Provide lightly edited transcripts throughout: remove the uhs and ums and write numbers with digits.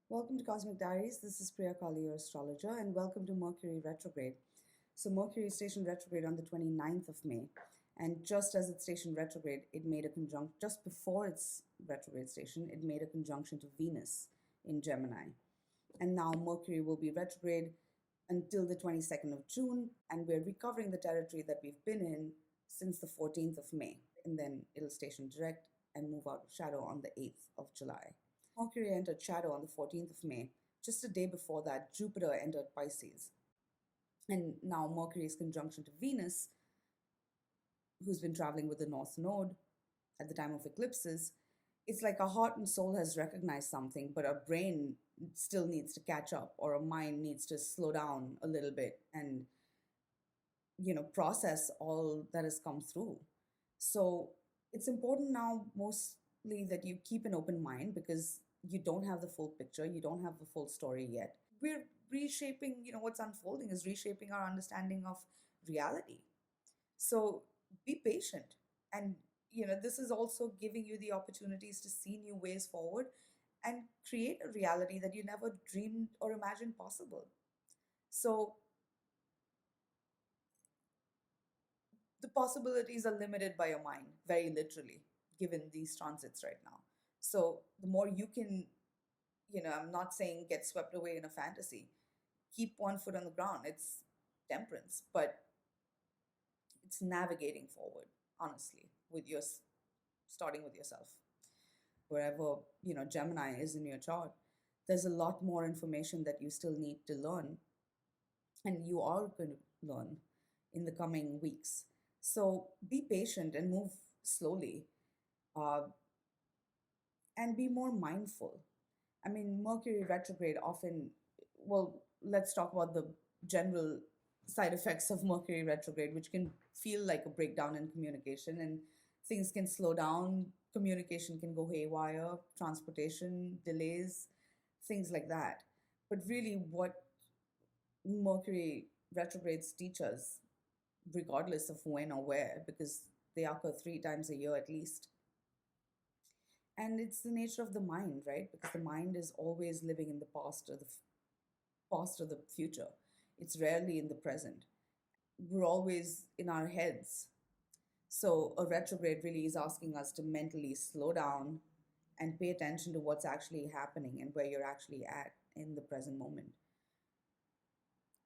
Welcome to Cosmic Diaries. This is Priya Kali, your astrologer, and welcome to Mercury retrograde. So, Mercury stationed retrograde on the 29th of May, and just as it stationed retrograde, it made a conjunction, just before its retrograde station, it made a conjunction to Venus in Gemini. And now Mercury will be retrograde until the 22nd of June, and we're recovering the territory that we've been in since the 14th of May. And then it'll station direct and move out of shadow on the 8th of July. Mercury entered shadow on the 14th of May. Just a day before that, Jupiter entered Pisces. And now Mercury is conjunction to Venus, who's been traveling with the North Node at the time of eclipses. It's like our heart and soul has recognized something, but our brain still needs to catch up, or our mind needs to slow down a little bit and process all that has come through. So it's important now mostly that you keep an open mind, because you don't have the full picture, you don't have the full story yet. We're reshaping, what's unfolding is reshaping our understanding of reality. So be patient. And this is also giving you the opportunities to see new ways forward and create a reality that you never dreamed or imagined possible. So the possibilities are limited by your mind, very literally, given these transits right now. So the more you can, I'm not saying get swept away in a fantasy, keep one foot on the ground. It's temperance, but it's navigating forward, honestly, with your starting with yourself. Wherever, Gemini is in your chart, there's a lot more information that you still need to learn, and you are going to learn in the coming weeks. So be patient and move slowly, uh, and be more mindful. I mean, Mercury retrograde often, well, let's talk about the general side effects of Mercury retrograde, which can feel like a breakdown in communication, and things can slow down, communication can go haywire, transportation delays, things like that. But really, what Mercury retrogrades teach us, regardless of when or where, because they occur 3 times a year at least. And it's the nature of the mind, right? Because the mind is always living in the past or the future. It's rarely in the present. We're always in our heads. So a retrograde really is asking us to mentally slow down and pay attention to what's actually happening and where you're actually at in the present moment.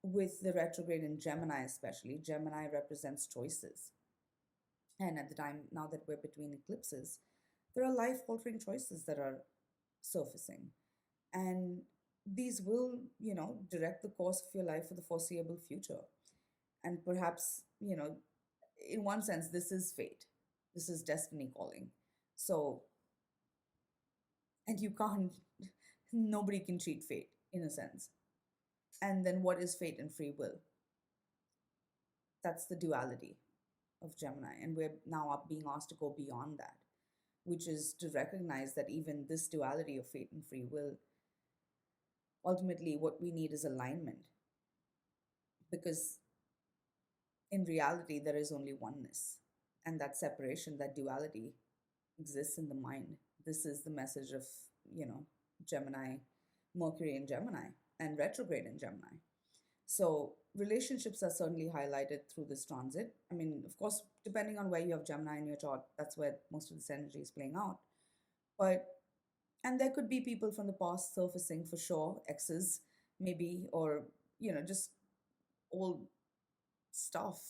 With the retrograde in Gemini, especially, Gemini represents choices. And at the time now that we're between eclipses, there are life altering choices that are surfacing. And these will, direct the course of your life for the foreseeable future. And perhaps, in one sense, this is fate. This is destiny calling. So, and you can't, nobody can cheat fate in a sense. And then what is fate and free will? That's the duality of Gemini. And we're now being asked to go beyond that, which is to recognize that even this duality of fate and free will, ultimately what we need is alignment. Because in reality, there is only oneness. And that separation, that duality exists in the mind. This is the message of, Gemini, Mercury in Gemini, and retrograde in Gemini. So relationships are certainly highlighted through this transit. I mean, of course, depending on where you have Gemini in your chart, that's where most of this energy is playing out. And there could be people from the past surfacing for sure, exes maybe, or, just old stuff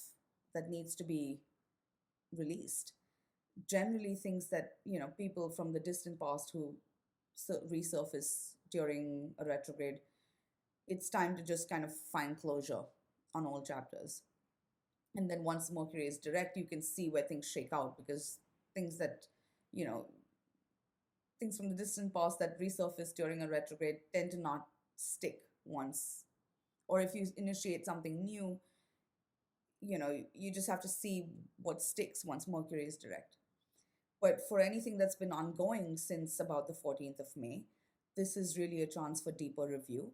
that needs to be released. Generally, things that, people from the distant past who resurface during a retrograde, it's time to just kind of find closure on all chapters. And then once Mercury is direct, you can see where things shake out, because things that, you know, things from the distant past that resurface during a retrograde tend to not stick once. Or if you initiate something new, you just have to see what sticks once Mercury is direct. But for anything that's been ongoing since about the 14th of May, this is really a chance for deeper review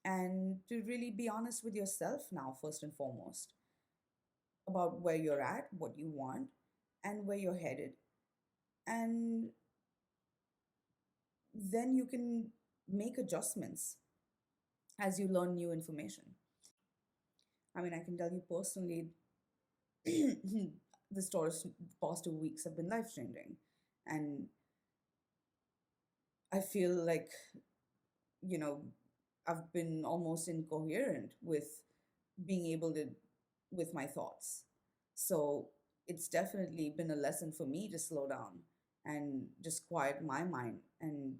and to really be honest with yourself now, first and foremost, about where you're at, what you want, and where you're headed. And then you can make adjustments as you learn new information. I mean, I can tell you personally, the stories the past 2 weeks have been life changing. And I feel like, you know, I've been almost incoherent with being able to, with my thoughts. So it's definitely been a lesson for me to slow down and just quiet my mind and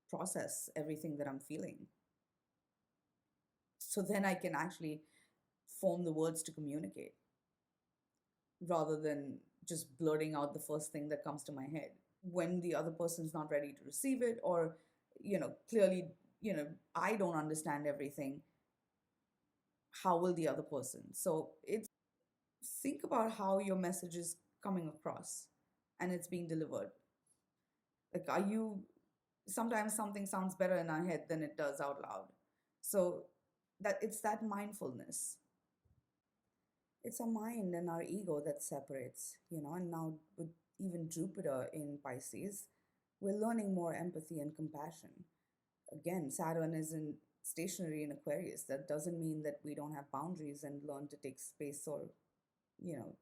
process everything that I'm feeling. So then I can actually form the words to communicate rather than just blurting out the first thing that comes to my head when the other person's not ready to receive it, or clearly, I don't understand everything. How will the other person? So it's, think about how your message is coming across and it's being delivered. Like, are you, sometimes something sounds better in our head than it does out loud. So that, it's that mindfulness. It's our mind and our ego that separates, and now with even Jupiter in Pisces, we're learning more empathy and compassion. Again, Saturn isn't stationary in Aquarius. That doesn't mean that we don't have boundaries and learn to take space, or, you know,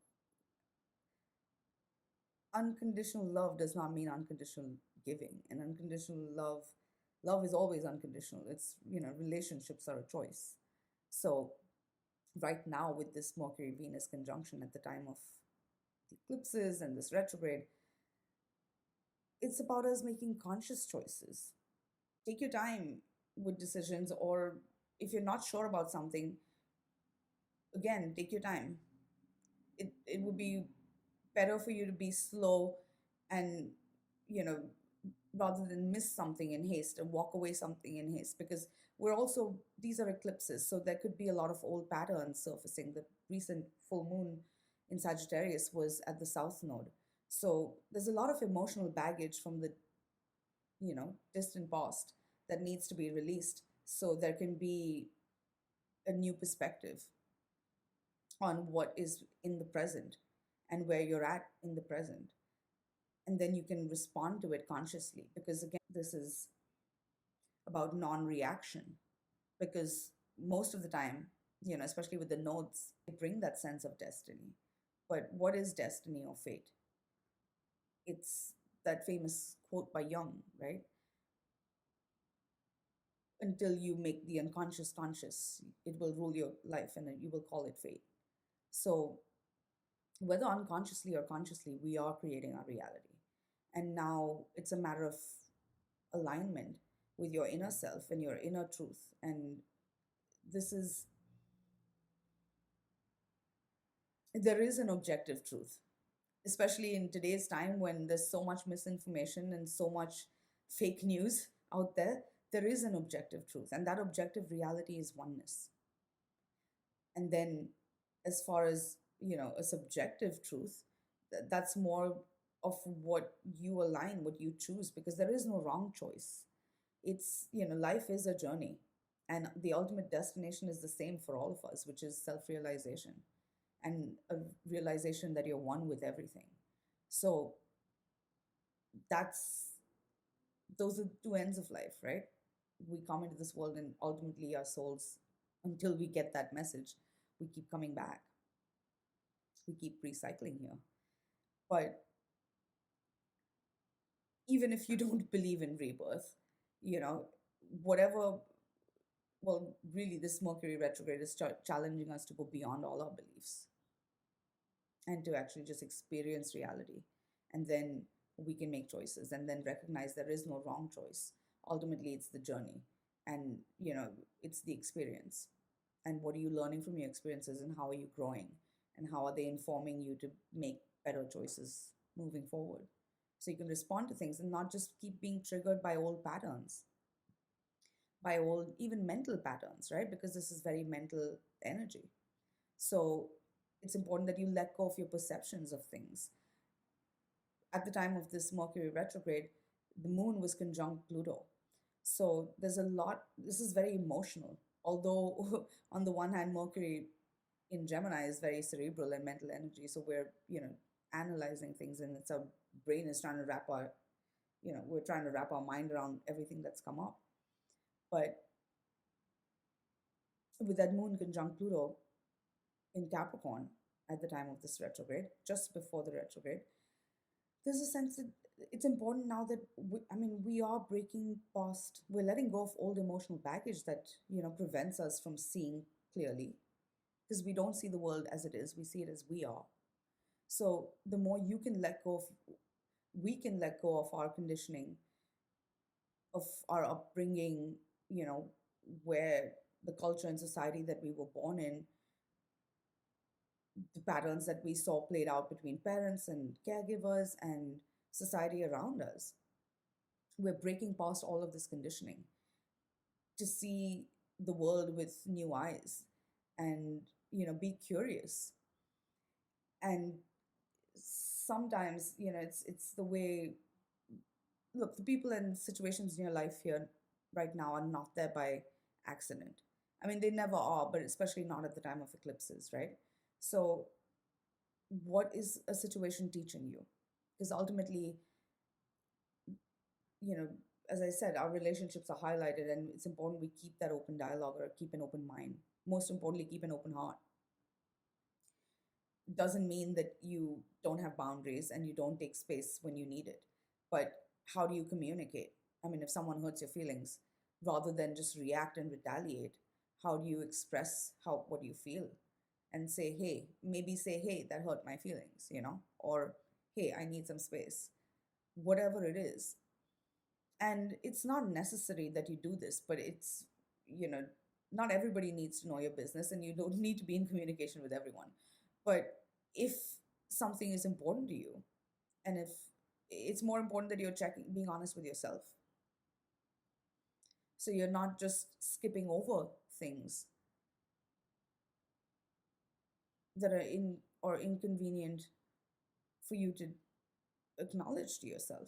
unconditional love does not mean unconditional giving. And unconditional love is always unconditional. It's, relationships are a choice. So right now, with this Mercury Venus conjunction at the time of the eclipses and this retrograde, it's about us making conscious choices. Take your time with decisions, or if you're not sure about something, again, take your time. It would be better for you to be slow and, you know, rather than miss something in haste and walk away something in haste, because we're also, these are eclipses, so there could be a lot of old patterns surfacing. The recent full moon in Sagittarius was at the south node. So there's a lot of emotional baggage from the, distant past that needs to be released, so there can be a new perspective on what is in the present and where you're at in the present. And then you can respond to it consciously, because again, this is about non reaction. Because most of the time, especially with the nodes, they bring that sense of destiny. But what is destiny or fate? It's that famous quote by Jung, right? Until you make the unconscious conscious, it will rule your life and you will call it fate. So, whether unconsciously or consciously, we are creating our reality. And now it's a matter of alignment with your inner self and your inner truth. And this is, there is an objective truth, especially in today's time when there's so much misinformation and so much fake news out there. There is an objective truth, and that objective reality is oneness. And then, as far as, a subjective truth, that's more of what you align, what you choose, because there is no wrong choice. It's, life is a journey, and the ultimate destination is the same for all of us, which is self-realization, and a realization that you're one with everything. So that's, those are two ends of life, right? We come into this world, and ultimately our souls, until we get that message, we keep coming back, we keep recycling here. But even if you don't believe in rebirth, whatever, well, really, this Mercury retrograde is challenging us to go beyond all our beliefs and to actually just experience reality. And then we can make choices and then recognize there is no wrong choice. Ultimately, it's the journey, and, it's the experience. And what are you learning from your experiences, and how are you growing, and how are they informing you to make better choices moving forward? So you can respond to things and not just keep being triggered by old patterns, by old, even mental patterns, right? Because this is very mental energy. So it's important that you let go of your perceptions of things. At the time of this Mercury retrograde, the moon was conjunct Pluto. So there's a lot, this is very emotional. Although, on the one hand, Mercury in Gemini is very cerebral and mental energy. So we're, analyzing things, and it's our brain is trying to wrap our, we're trying to wrap our mind around everything that's come up. But with that moon conjunct Pluto in Capricorn at the time of this retrograde, just before the retrograde, there's a sense that it's important now that we are breaking past, we're letting go of old emotional baggage that prevents us from seeing clearly, because we don't see the world as it is, we see it as we are. So the more you can let go of, we can let go of our conditioning, of our upbringing, you know, where the culture and society that we were born in, the patterns that we saw played out between parents and caregivers and society around us. We're breaking past all of this conditioning to see the world with new eyes and, be curious. And sometimes, it's the way, look, the people and situations in your life here right now are not there by accident. I mean, they never are, but especially not at the time of eclipses, right? So, what is a situation teaching you? Because ultimately, you know, as I said, our relationships are highlighted, and it's important we keep that open dialogue or keep an open mind. Most importantly, keep an open heart. Doesn't mean that you don't have boundaries and you don't take space when you need it. But how do you communicate? I mean, if someone hurts your feelings, rather than just react and retaliate, how do you express what you feel? And say, hey, maybe say, hey, that hurt my feelings, or hey, I need some space, whatever it is. And it's not necessary that you do this, but it's, not everybody needs to know your business, and you don't need to be in communication with everyone. But if something is important to you, and if it's more important that you're being honest with yourself, so you're not just skipping over things that are inconvenient for you to acknowledge to yourself.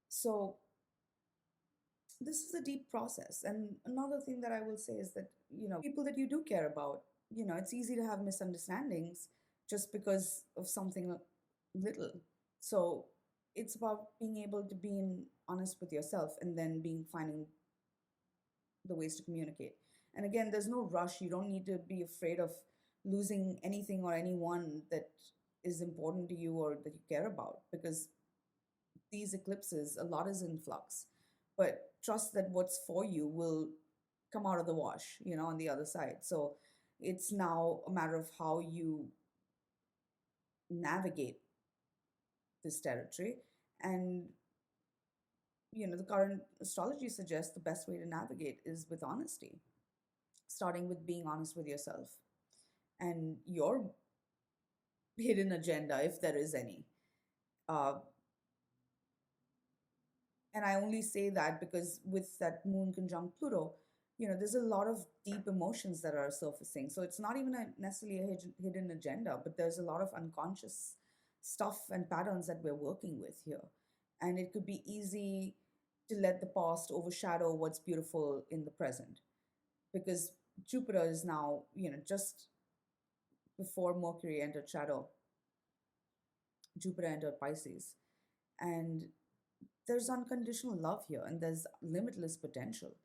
So this is a deep process. And another thing that I will say is that, people that you do care about, it's easy to have misunderstandings just because of something little. So it's about being able to be honest with yourself, and then finding the ways to communicate. And again, there's no rush. You don't need to be afraid of losing anything or anyone that is important to you or that you care about, because these eclipses, a lot is in flux. But trust that what's for you will come out of the wash, on the other side. So it's now a matter of how you navigate this territory. And, the current astrology suggests the best way to navigate is with honesty, starting with being honest with yourself and your hidden agenda, if there is any. Uh, and I only say that because with that moon conjunct Pluto, there's a lot of deep emotions that are surfacing. So it's not even necessarily a hidden agenda, but there's a lot of unconscious stuff and patterns that we're working with here. And it could be easy to let the past overshadow what's beautiful in the present, because Jupiter is now, just before Mercury entered shadow, Jupiter entered Pisces. And there's unconditional love here, and there's limitless potential.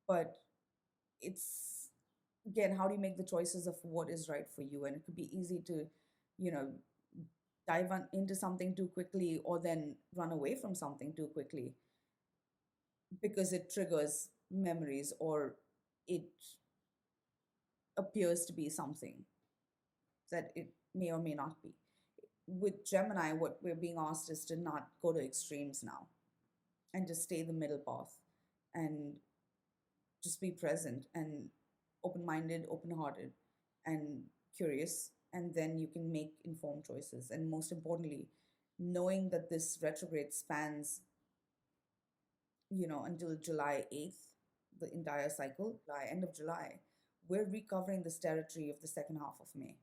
But it's, again, how do you make the choices of what is right for you? And it could be easy to, you know, into something too quickly, or then run away from something too quickly because it triggers memories, or it appears to be something that it may or may not be. With Gemini, what we're being asked is to not go to extremes now, and to stay the middle path, and just be present and open-minded, open-hearted, and curious. And then you can make informed choices. And most importantly, knowing that this retrograde spans, until July 8th, the entire cycle, by end of July, we're recovering this territory of the second half of May.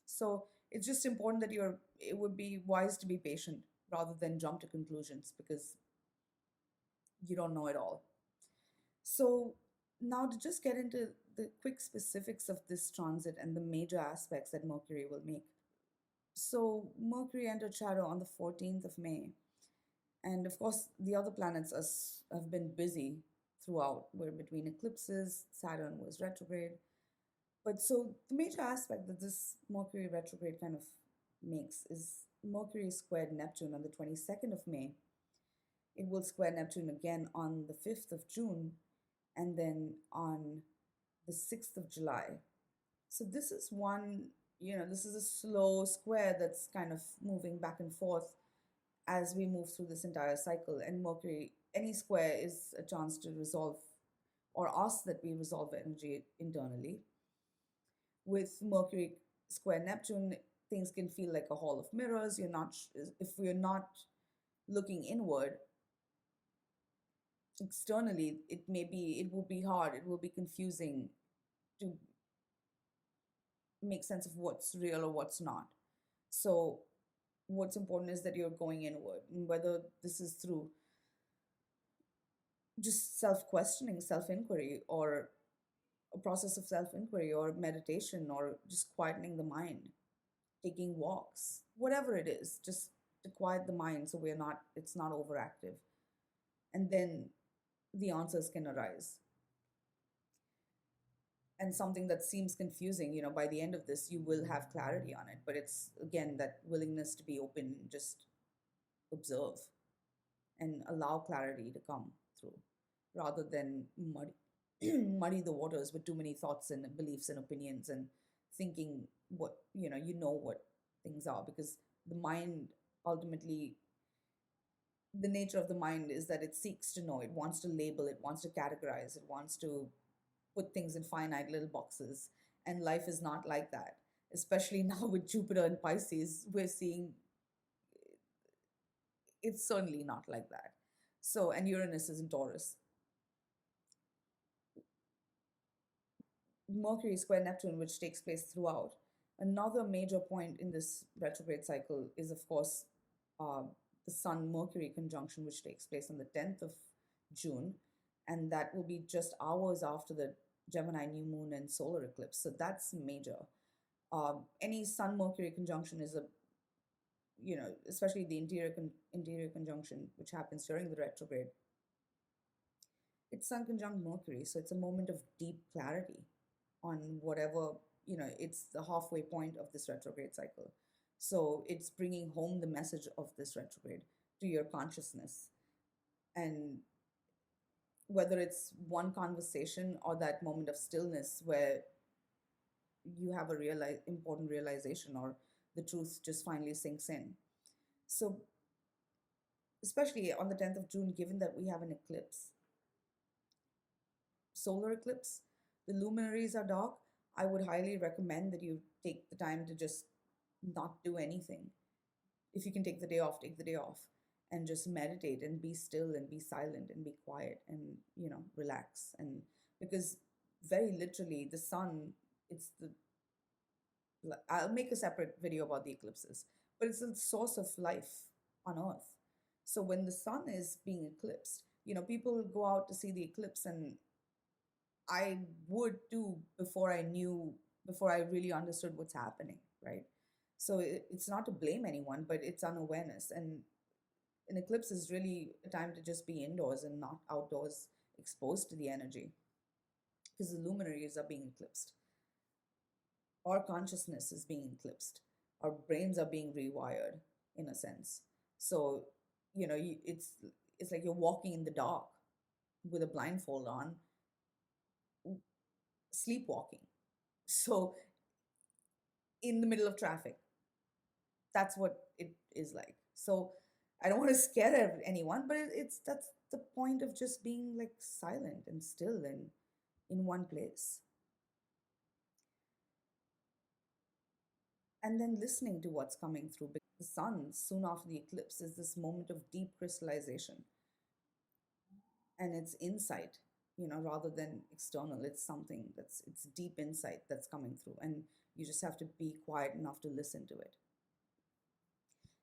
So it's just important that it would be wise to be patient rather than jump to conclusions, because you don't know it all. So now, to just get into the quick specifics of this transit and the major aspects that Mercury will make. So Mercury entered shadow on the 14th of May. And of course, the other planets have been busy throughout. We're between eclipses, Saturn was retrograde. But so the major aspect that this Mercury retrograde kind of makes is Mercury squared Neptune on the 22nd of May. It will square Neptune again on the 5th of June and then on the 6th of July. So this is one, this is a slow square that's kind of moving back and forth as we move through this entire cycle. And Mercury, any square is a chance to resolve or ask that we resolve energy internally. With Mercury square Neptune, things can feel like a hall of mirrors. If we're not looking inward externally, it will be hard, it will be confusing to make sense of what's real or what's not. So what's important is that you're going inward, and whether this is through just self-questioning, self-inquiry, or a process of self-inquiry, or meditation, or just quietening the mind, taking walks, whatever it is, just to quiet the mind so it's not overactive. And then the answers can arise. And something that seems confusing, by the end of this, you will have clarity on it. But it's, again, that willingness to be open, just observe and allow clarity to come through rather than muddy the waters with too many thoughts and beliefs and opinions and thinking what things are. Because the mind, ultimately, the nature of the mind is that it seeks to know, it wants to label, it wants to categorize, it wants to put things in finite little boxes. And life is not like that. Especially now with Jupiter in Pisces, we're seeing it's certainly not like that. So, and Uranus is in Taurus. Mercury square Neptune, which takes place throughout. Another major point in this retrograde cycle is, of course, the Sun Mercury conjunction, which takes place on the 10th of June. And that will be just hours after the Gemini new moon and solar eclipse. So that's major. Any Sun Mercury conjunction is especially the interior conjunction, which happens during the retrograde. It's Sun conjunct Mercury. So it's a moment of deep clarity on whatever, it's the halfway point of this retrograde cycle. So it's bringing home the message of this retrograde to your consciousness. And whether it's one conversation or that moment of stillness where you have a important realization, or the truth just finally sinks in. So especially on the 10th of June, given that we have an eclipse, solar eclipse, the luminaries are dark, I would highly recommend that you take the time to just not do anything. If you can take the day off, take the day off and just meditate and be still and be silent and be quiet and, relax. And because very literally the sun, I'll make a separate video about the eclipses, but it's the source of life on Earth. So when the sun is being eclipsed, people go out to see the eclipse, and I would too before I really understood what's happening, right? So it's not to blame anyone, but it's unawareness. And an eclipse is really a time to just be indoors and not outdoors exposed to the energy, because the luminaries are being eclipsed. Our consciousness is being eclipsed. Our brains are being rewired in a sense. So, it's like you're walking in the dark with a blindfold on, sleepwalking. So in the middle of traffic, that's what it is like. So I don't want to scare anyone, but that's the point of just being like silent and still and in one place. And then listening to what's coming through, because the sun, soon after the eclipse, is this moment of deep crystallization. And it's insight, rather than external. It's deep insight that's coming through. And you just have to be quiet enough to listen to it.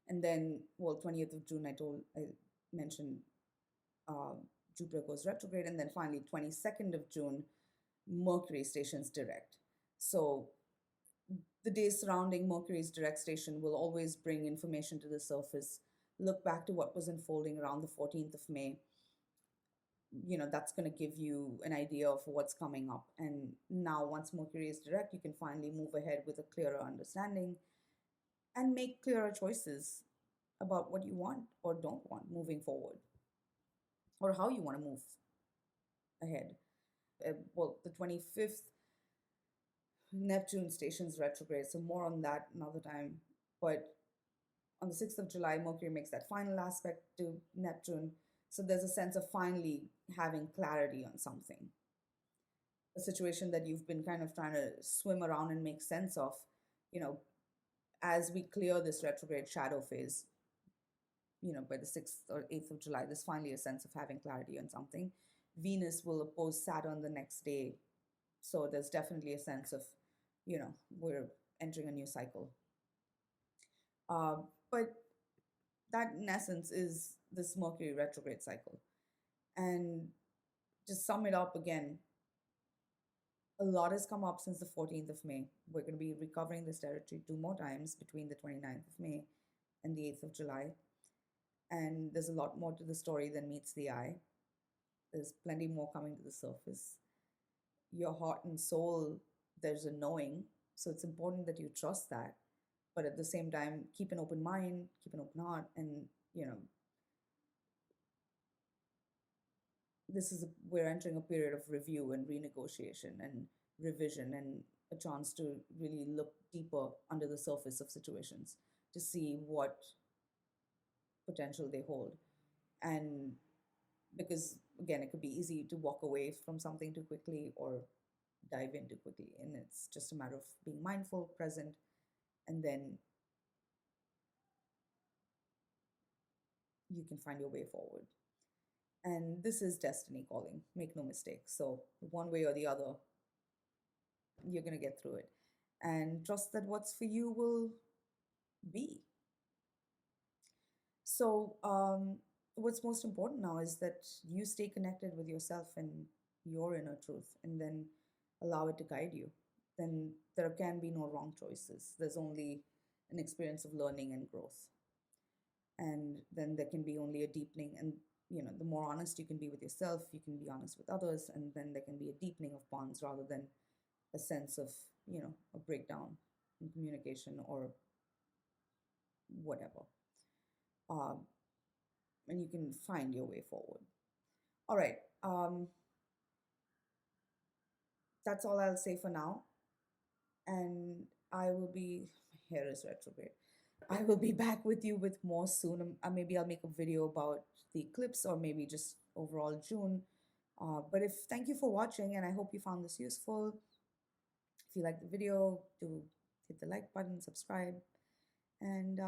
And then, 20th of June, I mentioned Jupiter goes retrograde. And then finally, 22nd of June, Mercury stations direct. So the days surrounding Mercury's direct station will always bring information to the surface. Look back to what was unfolding around the 14th of May. that's going to give you an idea of what's coming up. And now, once Mercury is direct, you can finally move ahead with a clearer understanding and make clearer choices about what you want or don't want moving forward, or how you want to move ahead. Well, the 25th, Neptune stations retrograde, so more on that another time. But on the 6th of July, Mercury makes that final aspect to Neptune. So there's a sense of finally having clarity on something, a situation that you've been kind of trying to swim around and make sense of. You know, as we clear this retrograde shadow phase, by the 6th or 8th of July, there's finally a sense of having clarity on something. Venus will oppose Saturn the next day. So there's definitely a sense of, we're entering a new cycle. But that, in essence, is this Mercury retrograde cycle. And to sum it up again, a lot has come up since the 14th of May. We're going to be recovering this territory 2 more times between the 29th of May and the 8th of July. And there's a lot more to the story than meets the eye. There's plenty more coming to the surface. Your heart and soul, there's a knowing. So it's important that you trust that. But at the same time, keep an open mind, keep an open heart, and, we're entering a period of review and renegotiation and revision, and a chance to really look deeper under the surface of situations to see what potential they hold. And because, again, it could be easy to walk away from something too quickly or dive in too quickly, and it's just a matter of being mindful, present, and then you can find your way forward. And this is destiny calling, make no mistake. So one way or the other, you're going to get through it, and trust that what's for you will be. So what's most important now is that you stay connected with yourself and your inner truth, and then allow it to guide you. Then there can be no wrong choices. There's only an experience of learning and growth. And then there can be only a deepening. And, the more honest you can be with yourself, you can be honest with others. And then there can be a deepening of bonds rather than a sense of, a breakdown in communication or whatever. And you can find your way forward. All right. That's all I'll say for now. And my hair is retrograde. I will be back with you with more soon. Maybe I'll make a video about the eclipse, or maybe just overall June. But thank you for watching, and I hope you found this useful. If you like the video, do hit the like button, subscribe, and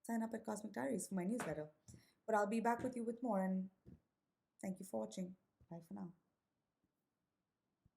sign up at Cosmic Diaries for my newsletter. But I'll be back with you with more, and thank you for watching. Bye for now.